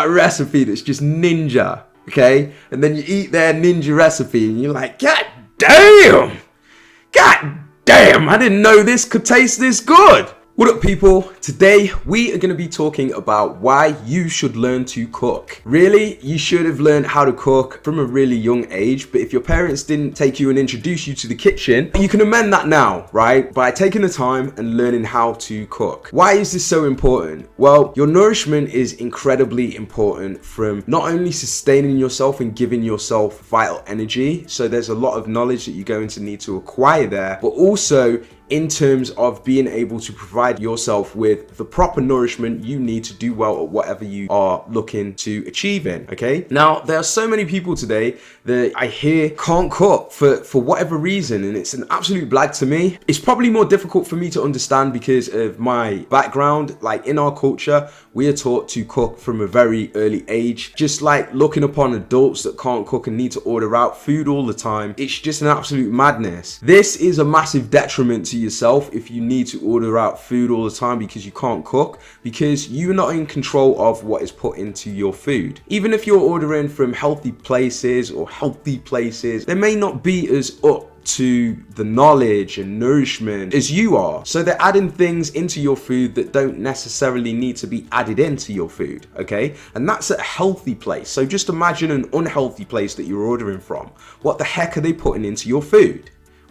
that recipe that's just ninja, okay? And then you eat their ninja recipe and you're like, God damn, I didn't know this could taste this good. What up, people? Today we are going to be talking about why you should learn to cook. Really, you should have learned how to cook from a really young age, but if your parents didn't take you and introduce you to the kitchen, you can amend that now, right? By taking the time and learning how to cook. Why is this so important? Well, your nourishment is incredibly important from not only sustaining yourself and giving yourself vital energy, so there's a lot of knowledge that you're going to need to acquire there, but also in terms of being able to provide yourself with the proper nourishment you need to do well at whatever you are looking to achieve in, okay? Now, there are so many people today that I hear can't cook for whatever reason, and it's an absolute blag to me. It's probably more difficult for me to understand because of my background. Like, in our culture, we are taught to cook from a very early age. Just like looking upon adults that can't cook and need to order out food all the time, it's just an absolute madness. This is a massive detriment to yourself if you need to order out food all the time because you can't cook, because you're not in control of what is put into your food. Even if you're ordering from healthy places, they may not be as up to the knowledge and nourishment as you are. So they're adding things into your food that don't necessarily need to be added into your food, okay? And that's at a healthy place. So just imagine an unhealthy place that you're ordering from. What the heck are they putting into your food?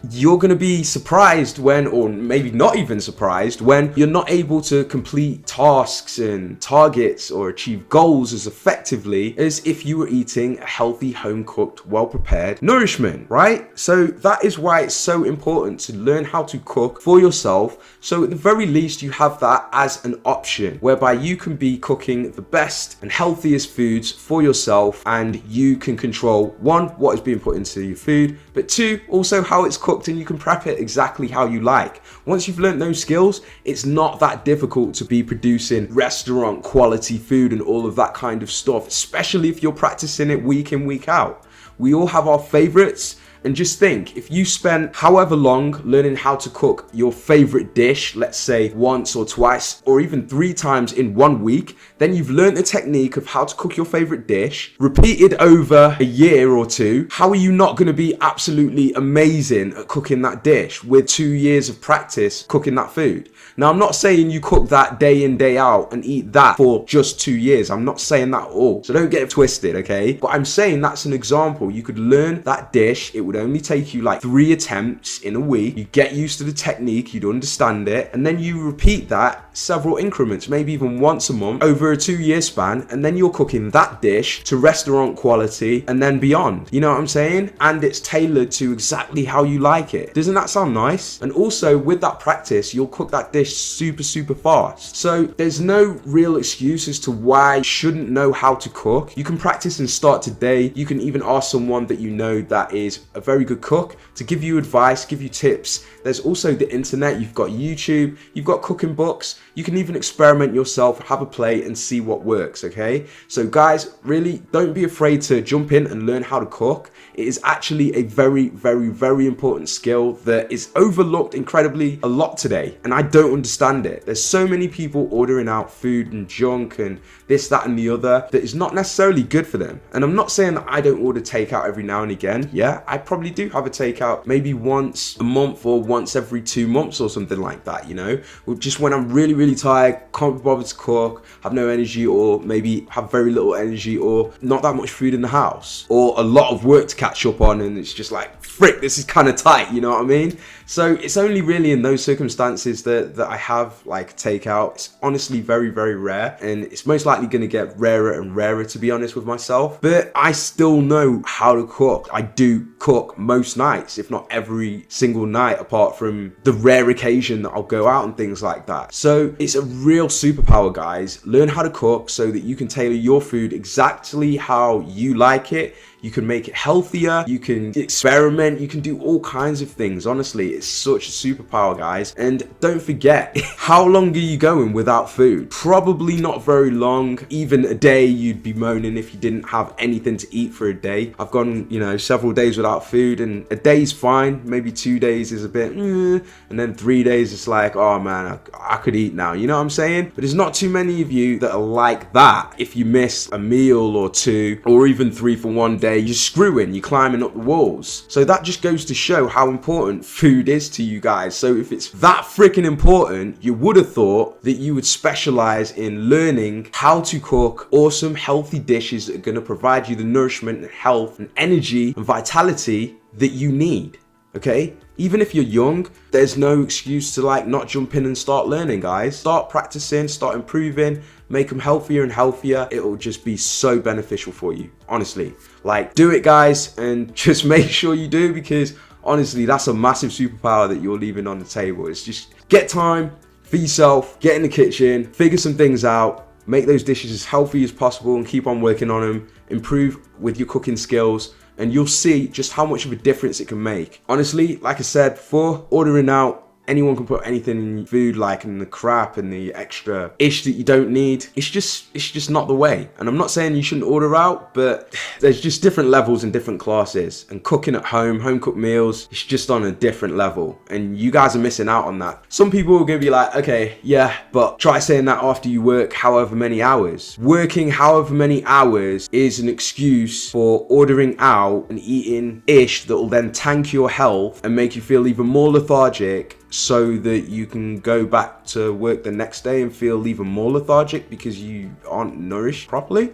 You're going to be surprised when, or maybe not even surprised, when you're not able to complete tasks and targets or achieve goals as effectively as if you were eating a healthy, home-cooked, well-prepared nourishment, right? So that is why it's so important to learn how to cook for yourself. So at the very least, you have that as an option whereby you can be cooking the best and healthiest foods for yourself, and you can control, one, what is being put into your food, but two, also how it's cooked, and you can prep it exactly how you like. Once you've learned those skills, it's not that difficult to be producing restaurant quality food and all of that kind of stuff, especially if you're practicing it week in, week out. We all have our favorites. And just think, if you spend however long learning how to cook your favorite dish, let's say once or twice or even 3 times in 1 week, then you've learned the technique of how to cook your favorite dish, repeated over a year or 2. How are you not going to be absolutely amazing at cooking that dish with 2 years of practice cooking that food? Now, I'm not saying you cook that day in, day out and eat that for just 2 years. I'm not saying that at all. So don't get it twisted, okay? But I'm saying that's an example. You could learn that dish. It would only take you like 3 attempts in a week. You get used to the technique, you'd understand it, and then you repeat that several increments, maybe even once a month over a 2-year span, and then you're cooking that dish to restaurant quality and then beyond. You know what I'm saying? And it's tailored to exactly how you like it. Doesn't that sound nice? And also with that practice, you'll cook that dish super fast. So there's no real excuse as to why you shouldn't know how to cook. You can practice and start today. You can even ask someone that you know that is a very good cook to give you advice, give you tips. There's also the internet. You've got YouTube, you've got cooking books. You can even experiment yourself, have a play and see what works, okay? So guys, really don't be afraid to jump in and learn how to cook. It is actually a very important skill that is overlooked incredibly a lot today, and I don't understand it. There's so many people ordering out food and junk and this, that and the other that is not necessarily good for them. And I'm not saying that I don't order takeout every now and again. Yeah, I probably do have a takeout maybe once a month or once every 2 months or something like that, you know, just when I'm really tired, can't be bothered to cook, have no energy, or maybe have very little energy or not that much food in the house, or a lot of work to catch up on, and it's just like, frick, this is kind of tight, you know what I mean? So it's only really in those circumstances that I have like takeout. It's honestly very rare, and it's most likely going to get rarer and rarer, to be honest with myself. But I still know how to cook. I do cook most nights, if not every single night, apart from the rare occasion that I'll go out and things like that. So it's a real superpower, guys. Learn how to cook so that you can tailor your food exactly how you like it. You can make it healthier. You can experiment. You can do all kinds of things. Honestly, it's such a superpower, guys. And don't forget, how long are you going without food? Probably not very long. Even a day, you'd be moaning if you didn't have anything to eat for a day. I've gone, you know, several days without food, and a day's fine. Maybe 2 days is a bit, and then 3 days it's like, oh man, I could eat now. You know what I'm saying? But there's not too many of you that are like that. If you miss a meal or 2 or even 3 for one day, you're screwing, you're climbing up the walls. So that just goes to show how important food is to you guys. So if it's that freaking important, you would have thought that you would specialize in learning how to cook awesome, healthy dishes that are going to provide you the nourishment and health and energy and vitality that you need. Okay? Even if you're young, there's no excuse to like not jump in and start learning, guys. Start practicing, start improving, make them healthier and healthier. It'll just be so beneficial for you, honestly. Like, do it, guys, and just make sure you do, because honestly, that's a massive superpower that you're leaving on the table. It's just get time for yourself, get in the kitchen, figure some things out, make those dishes as healthy as possible and keep on working on them, improve with your cooking skills, and you'll see just how much of a difference it can make. Honestly, like I said before, ordering out, anyone can put anything in your food, like in the crap and the extra ish that you don't need. It's just not the way. And I'm not saying you shouldn't order out, but there's just different levels and different classes. And cooking at home cooked meals, it's just on a different level. And you guys are missing out on that. Some people are gonna be like, okay, yeah, but try saying that after you work however many hours. Working however many hours is an excuse for ordering out and eating ish that will then tank your health and make you feel even more lethargic, so that you can go back to work the next day and feel even more lethargic because you aren't nourished properly.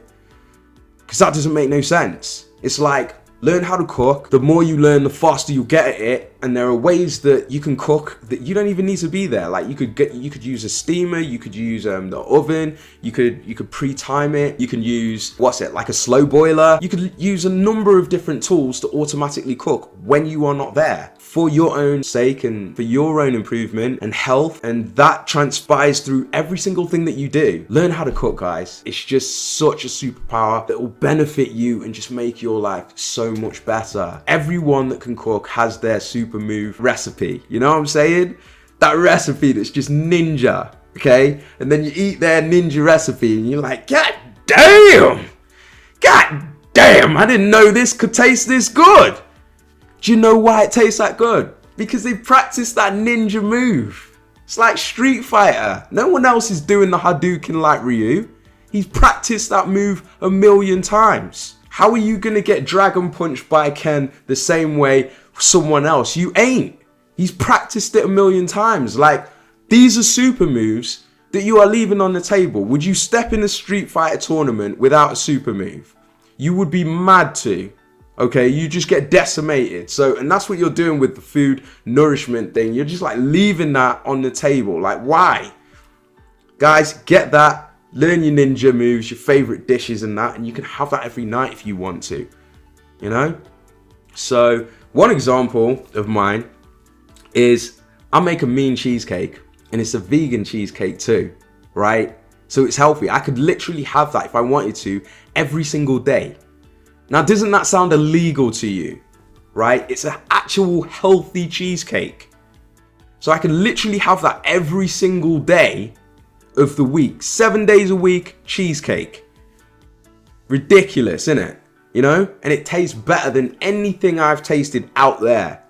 Because that doesn't make no sense. It's like, learn how to cook. The more you learn, the faster you'll get at it. And there are ways that you can cook that you don't even need to be there. Like you could use a steamer, you could use the oven, you could pre-time it, you can use like a slow boiler. You could use a number of different tools to automatically cook when you are not there, for your own sake and for your own improvement and health. And that transpires through every single thing that you do. Learn how to cook, guys. It's just such a superpower that will benefit you and just make your life so much better. Everyone that can cook has their super move recipe. You know what I'm saying? That recipe that's just ninja, okay? And then you eat their ninja recipe and you're like, God damn, I didn't know this could taste this good. Do you know why it tastes that good? Because they practiced that ninja move. It's like Street Fighter. No one else is doing the Hadouken like Ryu. He's practiced that move a million times. How are you gonna get Dragon Punched by Ken the same way someone else? You ain't. He's practiced it a million times. Like, these are super moves that you are leaving on the table. Would you step in a Street Fighter tournament without a super move? You would be mad to. Okay, you just get decimated. So, and that's what you're doing with the food nourishment thing. You're just like leaving that on the table. Like, why? Guys, get that. Learn your ninja moves, your favorite dishes and that, and you can have that every night if you want to, you know? So one example of mine is I make a mean cheesecake, and it's a vegan cheesecake too, right? So it's healthy. I could literally have that if I wanted to every single day. Now, doesn't that sound illegal to you, right? It's an actual healthy cheesecake. So I can literally have that every single day of the week, 7 days a week, cheesecake. Ridiculous, isn't it? You know? And it tastes better than anything I've tasted out there.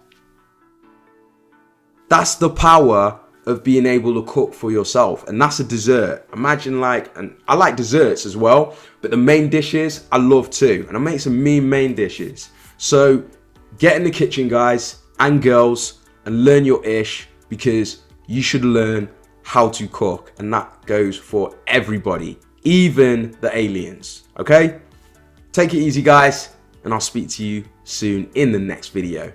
That's the power of being able to cook for yourself. And that's a dessert. Imagine and I like desserts as well, but the main dishes I love too. And I make some mean main dishes. So get in the kitchen, guys and girls, and learn your ish, because you should learn how to cook, and that goes for everybody, even the aliens. Okay, take it easy, guys, and I'll speak to you soon in the next video.